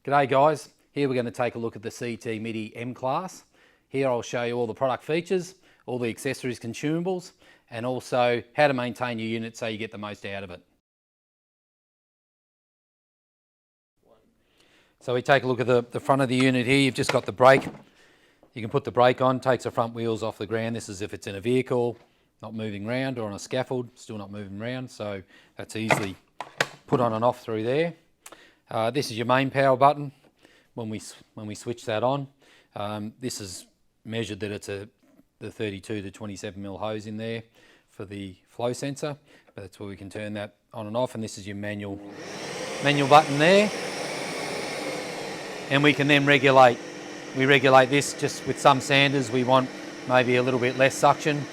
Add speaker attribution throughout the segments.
Speaker 1: G'day guys, here we're going to take a look at the CT MIDI M class. Here I'll show you all the product features, all the accessories, consumables, and also how to maintain your unit so you get the most out of it. So we take a look at the front of the unit here. You've just got the brake. You can put the brake on, takes the front wheels off the ground. This is if it's in a vehicle, not moving around, or on a scaffold, still not moving around. So that's easily put on and off through there. This is your main power button. When we switch that on, this is measured that it's the 32 to 27mm hose in there for the flow sensor. But that's where we can turn that on and off. And this is your manual button there. And we can then regulate. We regulate this just with some sanders. We want maybe a little bit less suction,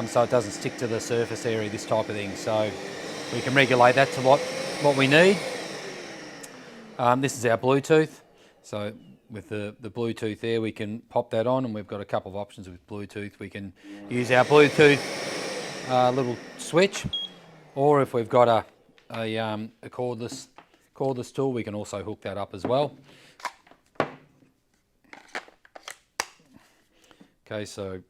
Speaker 1: so it doesn't stick to the surface area, this type of thing. So we can regulate that to what we need. This is our Bluetooth. So with the Bluetooth there, we can pop that on, and we've got a couple of options with Bluetooth. We can use our Bluetooth little switch, or if we've got a cordless tool, we can also hook that up as well. Okay, so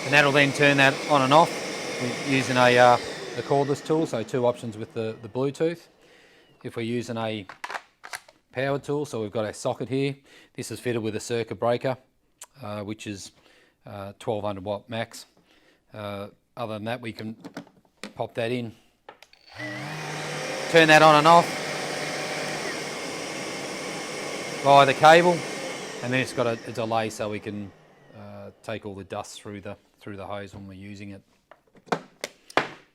Speaker 1: and that'll then turn that on and off using a cordless tool. So two options with the Bluetooth. If we're using a power tool, so we've got our socket here. This is fitted with a circuit breaker, which is 1200 watt max. Other than that, we can pop that in, turn that on and off via the cable, and then it's got a delay so we can take all the dust through the hose when we're using it.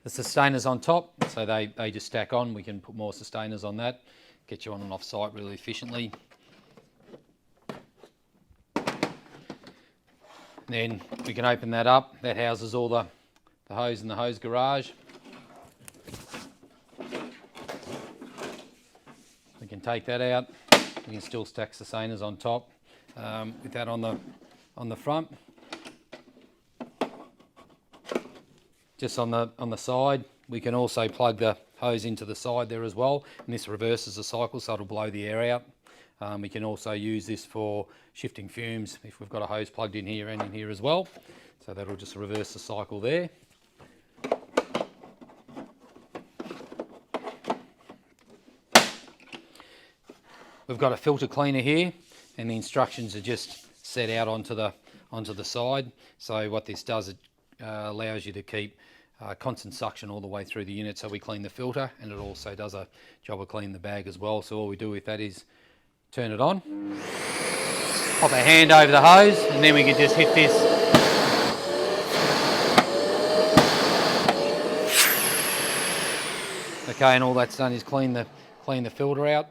Speaker 1: The sustainers on top, so they just stack on. We can put more sustainers on that, get you on and off site really efficiently. Then we can open that up. That houses all the hose in the hose garage. We can take that out. We can still stack sustainers on top with that on the front. Just on the side, we can also plug the hose into the side there as well, and this reverses the cycle, so it'll blow the air out. We can also use this for shifting fumes if we've got a hose plugged in here and in here as well, so that'll just reverse the cycle there. We've got a filter cleaner here, and the instructions are just set out onto the side. So what this does, it allows you to keep constant suction all the way through the unit. So we clean the filter, and it also does a job of cleaning the bag as well. So all we do with that is turn it on, pop our hand over the hose, and then we can just hit this. Okay, and all that's done is clean the filter out.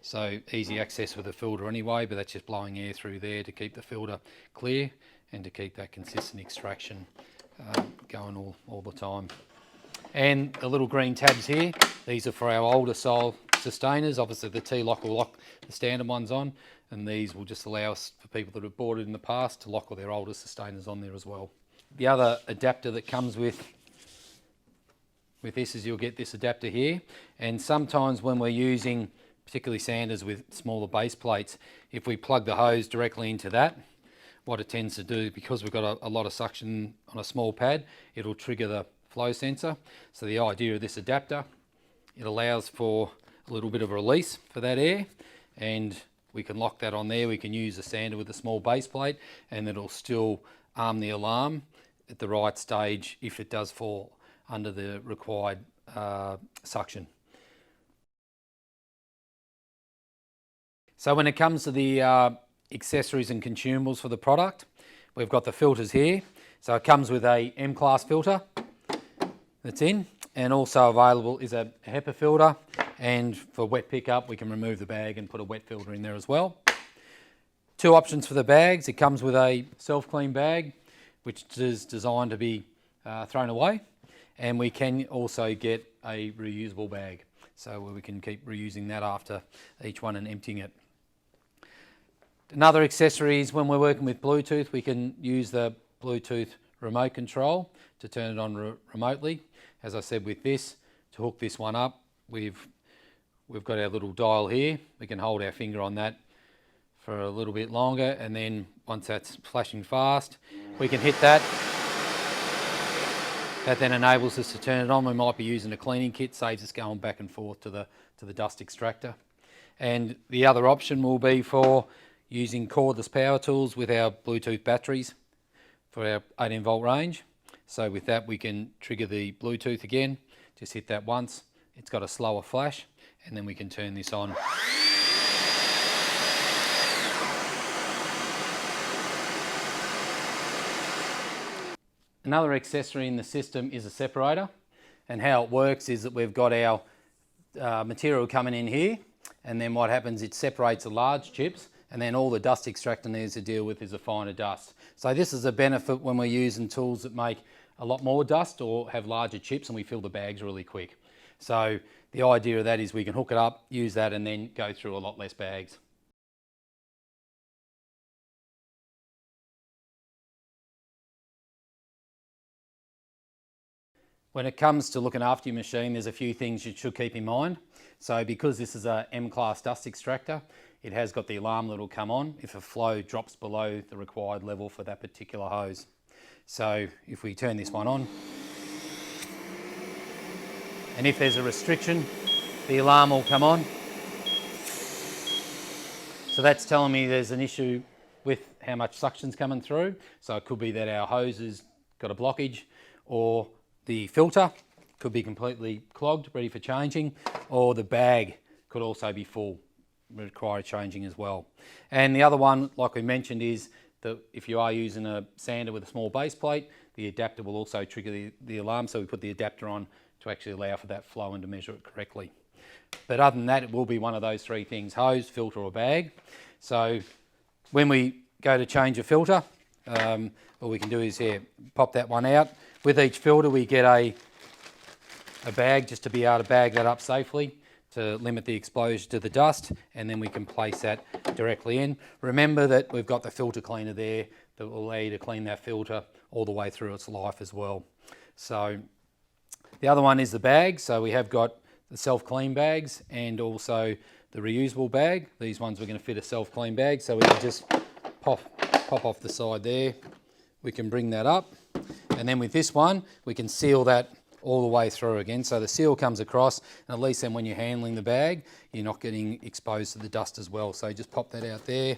Speaker 1: So easy access with the filter anyway, but that's just blowing air through there to keep the filter clear and to keep that consistent extraction going all the time. And the little green tabs here, these are for our older style sustainers. Obviously the T-lock will lock the standard ones on, and these will just allow us, for people that have bought it in the past, to lock all their older sustainers on there as well. The other adapter that comes with this is you'll get this adapter here, and sometimes when we're using particularly sanders with smaller base plates, if we plug the hose directly into that, what it tends to do, because we've got a lot of suction on a small pad, it'll trigger the flow sensor. So the idea of this adapter, it allows for a little bit of release for that air, and we can lock that on there. We can use a sander with a small base plate, and it'll still arm the alarm at the right stage if it does fall under the required suction. So when it comes to the accessories and consumables for the product, we've got the filters here. So it comes with a M-class filter that's in, and also available is a HEPA filter, and for wet pickup we can remove the bag and put a wet filter in there as well. Two options for the bags. It comes with a self-clean bag, which is designed to be thrown away, and we can also get a reusable bag, so we can keep reusing that after each one and emptying it. Another accessory is when we're working with Bluetooth, we can use the Bluetooth remote control to turn it on remotely. As I said with this, to hook this one up, we've got our little dial here. We can hold our finger on that for a little bit longer, and then once that's flashing fast, we can hit that. That then enables us to turn it on. We might be using a cleaning kit, saves us going back and forth to the dust extractor. And the other option will be for using cordless power tools with our Bluetooth batteries for our 18 volt range. So with that we can trigger the Bluetooth again, just hit that once, it's got a slower flash, and then we can turn this on. Another accessory in the system is a separator, and how it works is that we've got our material coming in here, and then what happens, it separates the large chips, and then all the dust extractor needs to deal with is a finer dust. So this is a benefit when we're using tools that make a lot more dust or have larger chips and we fill the bags really quick. So the idea of that is we can hook it up, use that, and then go through a lot less bags. When it comes to looking after your machine, there's a few things you should keep in mind. So because this is a M-class dust extractor, it has got the alarm that will come on if a flow drops below the required level for that particular hose. So if we turn this one on, and if there's a restriction, the alarm will come on. So that's telling me there's an issue with how much suction's coming through. So it could be that our hose has got a blockage, or the filter could be completely clogged, ready for changing, or the bag could also be full, require changing as well. And the other one, like we mentioned, is that if you are using a sander with a small base plate, the adapter will also trigger the alarm, so we put the adapter on to actually allow for that flow and to measure it correctly. But other than that, it will be one of those three things: hose, filter or bag. So when we go to change a filter, what we can do is here, pop that one out. With each filter we get a bag just to be able to bag that up safely to limit the exposure to the dust, and then we can place that directly in. Remember that we've got the filter cleaner there that will allow you to clean that filter all the way through its life as well. So the other one is the bag. So we have got the self-clean bags and also the reusable bag. These ones we're going to fit a self-clean bag, so we can just pop off the side there. We can bring that up, and then with this one we can seal that all the way through again, so the seal comes across, and at least then when you're handling the bag you're not getting exposed to the dust as well. So just pop that out there.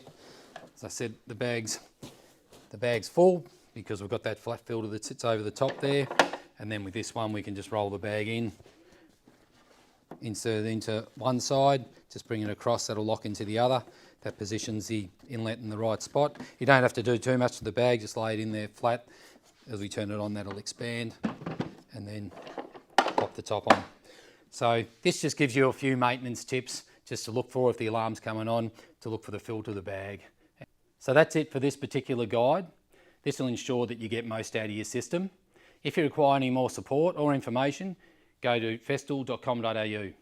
Speaker 1: As I said, the bag's full because we've got that flat filter that sits over the top there, and then with this one we can just roll the bag in, insert it into one side, just bring it across, that'll lock into the other. That positions the inlet in the right spot. You don't have to do too much to the bag, just lay it in there flat. As we turn it on, that'll expand, and then pop the top on. So this just gives you a few maintenance tips just to look for if the alarm's coming on, to look for the filter of the bag. So that's it for this particular guide. This will ensure that you get most out of your system. If you require any more support or information, go to festool.com.au.